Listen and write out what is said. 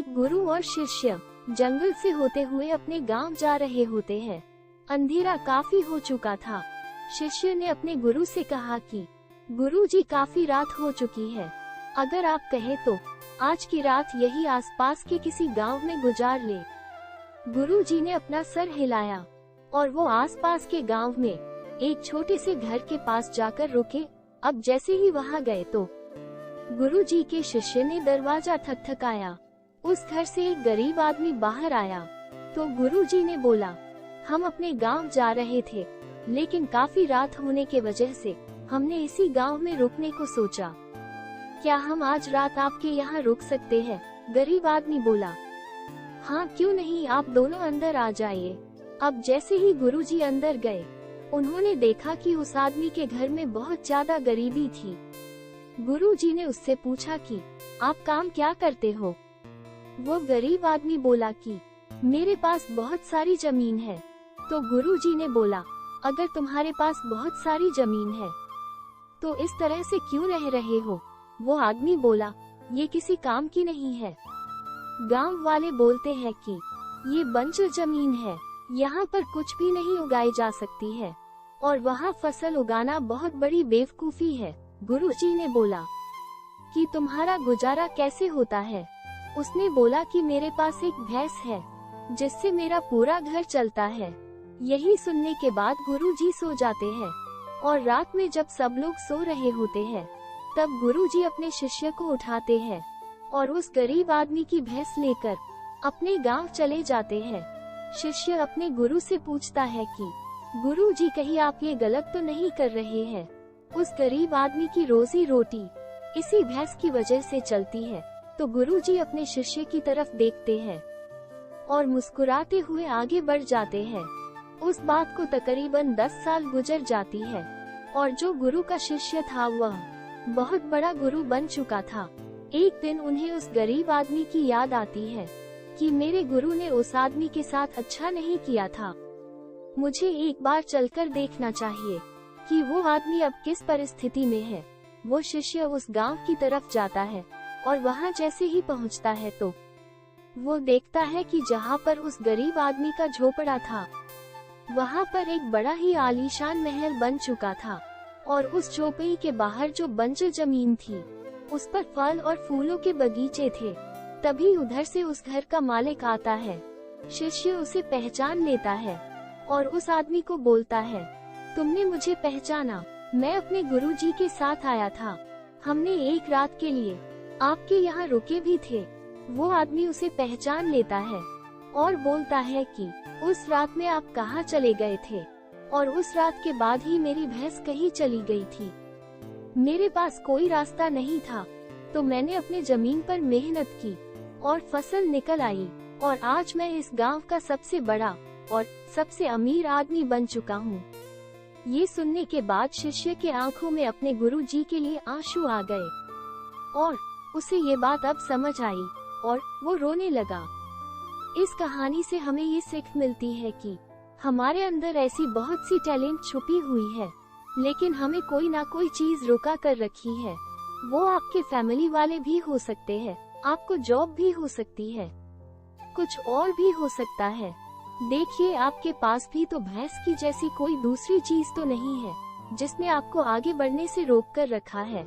एक गुरु और शिष्य जंगल से होते हुए अपने गांव जा रहे होते हैं। अंधेरा काफी हो चुका था। शिष्य ने अपने गुरु से कहा कि गुरुजी, काफी रात हो चुकी है, अगर आप कहे तो आज की रात यही आसपास के किसी गांव में गुजार ले। गुरुजी ने अपना सर हिलाया और वो आसपास के गांव में एक छोटे से घर के पास जाकर रुके। अब जैसे ही वहां गए तो गुरुजी के शिष्य ने दरवाजा ठकठकाया। उस घर से एक गरीब आदमी बाहर आया तो गुरुजी ने बोला, हम अपने गांव जा रहे थे, लेकिन काफी रात होने के वजह से हमने इसी गांव में रुकने को सोचा। क्या हम आज रात आपके यहाँ रुक सकते हैं? गरीब आदमी बोला, हाँ क्यों नहीं, आप दोनों अंदर आ जाइए। अब जैसे ही गुरुजी अंदर गए, उन्होंने देखा कि उस आदमी के घर में बहुत ज्यादा गरीबी थी। गुरुजी ने उससे पूछा कि आप काम क्या करते हो? वो गरीब आदमी बोला कि मेरे पास बहुत सारी जमीन है। तो गुरुजी ने बोला, अगर तुम्हारे पास बहुत सारी जमीन है तो इस तरह से क्यों रह रहे हो? वो आदमी बोला, ये किसी काम की नहीं है। गांव वाले बोलते हैं कि ये बंजर जमीन है, यहाँ पर कुछ भी नहीं उगाई जा सकती है और वहाँ फसल उगाना बहुत बड़ी बेवकूफी है। गुरुजी ने बोला कि तुम्हारा गुजारा कैसे होता है? उसने बोला कि मेरे पास एक भैंस है जिससे मेरा पूरा घर चलता है। यही सुनने के बाद गुरुजी सो जाते हैं और रात में जब सब लोग सो रहे होते हैं तब गुरुजी अपने शिष्य को उठाते हैं और उस गरीब आदमी की भैंस लेकर अपने गांव चले जाते हैं। शिष्य अपने गुरु से पूछता है कि गुरुजी, कहीं आप ये गलत तो नहीं कर रहे हैं? उस गरीब आदमी की रोजी रोटी इसी भैंस की वजह से चलती है। तो गुरुजी अपने शिष्य की तरफ देखते हैं और मुस्कुराते हुए आगे बढ़ जाते हैं। उस बात को तकरीबन 10 साल गुजर जाती है और जो गुरु का शिष्य था वह बहुत बड़ा गुरु बन चुका था। एक दिन उन्हें उस गरीब आदमी की याद आती है कि मेरे गुरु ने उस आदमी के साथ अच्छा नहीं किया था, मुझे एक बार चलकर देखना चाहिए कि वो आदमी अब किस परिस्थिति में है। वो शिष्य उस गांव की तरफ जाता है और वहां जैसे ही पहुंचता है तो वो देखता है कि जहां पर उस गरीब आदमी का झोपड़ा था वहां पर एक बड़ा ही आलीशान महल बन चुका था और उस झोपड़ी के बाहर जो बंजर जमीन थी उस पर फल और फूलों के बगीचे थे। तभी उधर से उस घर का मालिक आता है। शिष्य उसे पहचान लेता है और उस आदमी को बोलता है, तुमने मुझे पहचाना? मैं अपने गुरुजी के साथ आया था, हमने एक रात के लिए आपके यहाँ रुके भी थे। वो आदमी उसे पहचान लेता है और बोलता है कि उस रात में आप कहाँ चले गए थे? और उस रात के बाद ही मेरी भैंस कहीं चली गई थी। मेरे पास कोई रास्ता नहीं था तो मैंने अपने जमीन पर मेहनत की और फसल निकल आई और आज मैं इस गांव का सबसे बड़ा और सबसे अमीर आदमी बन चुका हूँ। ये सुनने के बाद शिष्य के आंखों में अपने गुरुजी के लिए आंसू आ गए और उसे ये बात अब समझ आई और वो रोने लगा। इस कहानी से हमें ये सीख मिलती है कि हमारे अंदर ऐसी बहुत सी टैलेंट छुपी हुई है, लेकिन हमें कोई ना कोई चीज रुका कर रखी है। वो आपके फैमिली वाले भी हो सकते हैं, आपको जॉब भी हो सकती है, कुछ और भी हो सकता है। देखिए, आपके पास भी तो भैंस की जैसी कोई दूसरी चीज तो नहीं है जिसने आपको आगे बढ़ने से रोक कर रखा है।